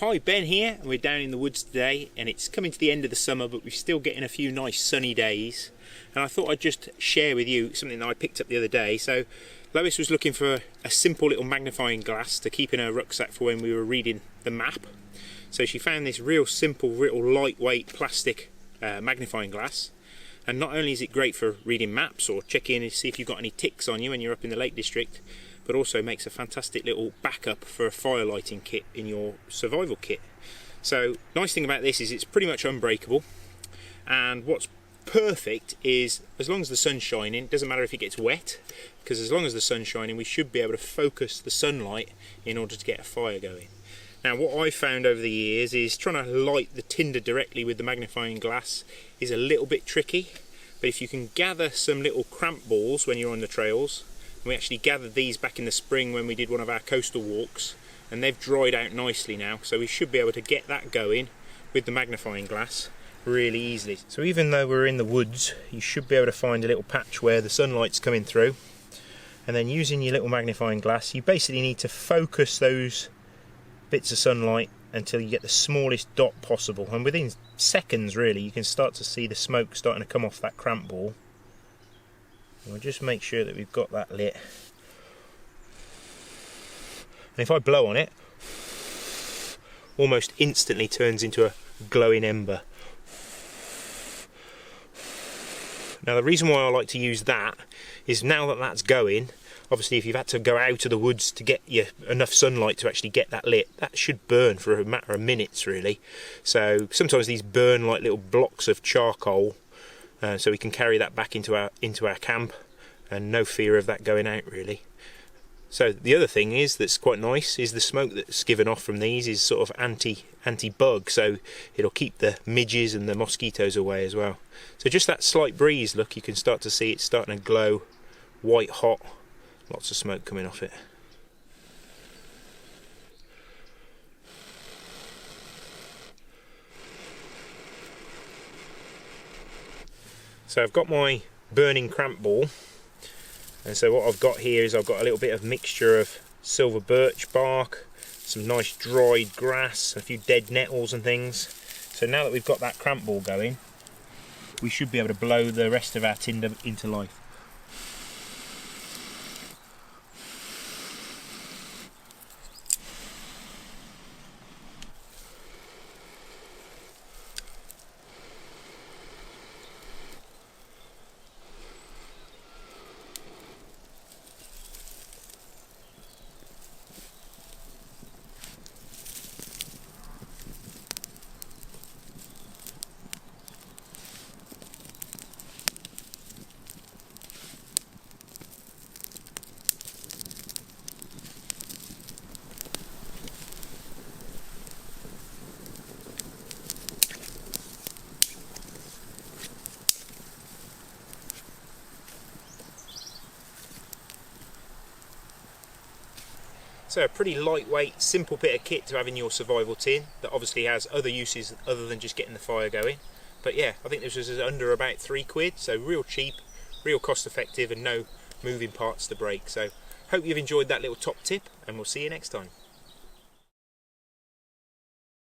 Hi, Ben here, and we're down in the woods today, and it's coming to the end of the summer, but we're still getting a few nice sunny days. And I thought I'd just share with you something that I picked up the other day. So Lois was looking for a simple little magnifying glass to keep in her rucksack for when we were reading the map. So she found this real simple, real lightweight plastic magnifying glass. And not only is it great for reading maps or checking to see if you've got any ticks on you when you're up in the Lake District, but also makes a fantastic little backup for a fire lighting kit in your survival kit. So nice thing about this is it's pretty much unbreakable, and what's perfect is as long as the sun's shining, it doesn't matter if it gets wet, because as long as the sun's shining we should be able to focus the sunlight in order to get a fire going. Now what I've found over the years is trying to light the tinder directly with the magnifying glass is a little bit tricky, but if you can gather some little cramp balls when you're on the trails, and we actually gathered these back in the spring when we did one of our coastal walks, and they've dried out nicely now, so we should be able to get that going with the magnifying glass really easily. So even though we're in the woods, you should be able to find a little patch where the sunlight's coming through, and then using your little magnifying glass you basically need to focus those bits of sunlight until you get the smallest dot possible, and within seconds really you can start to see the smoke starting to come off that cramp ball. And we'll just make sure that we've got that lit, and if I blow on it, almost instantly turns into a glowing ember. Now the reason why I like to use that is now that that's going, obviously if you've had to go out of the woods to get you enough sunlight to actually get that lit, that should burn for a matter of minutes really. So sometimes these burn like little blocks of charcoal, so we can carry that back into our camp and no fear of that going out really. So the other thing is that's quite nice is the smoke that's given off from these is sort of anti-bug, so it'll keep the midges and the mosquitoes away as well. So just that slight breeze, look, you can start to see it's starting to glow white hot, lots of smoke coming off it. So I've got my burning cramp ball, and so what I've got here is I've got a little bit of mixture of silver birch bark, some nice dried grass, a few dead nettles and things. So now that we've got that cramp ball going, we should be able to blow the rest of our tinder into life. So a pretty lightweight, simple bit of kit to have in your survival tin that obviously has other uses other than just getting the fire going. But yeah, I think this was under about £3, so real cheap, real cost effective and no moving parts to break. So hope you've enjoyed that little top tip, and we'll see you next time.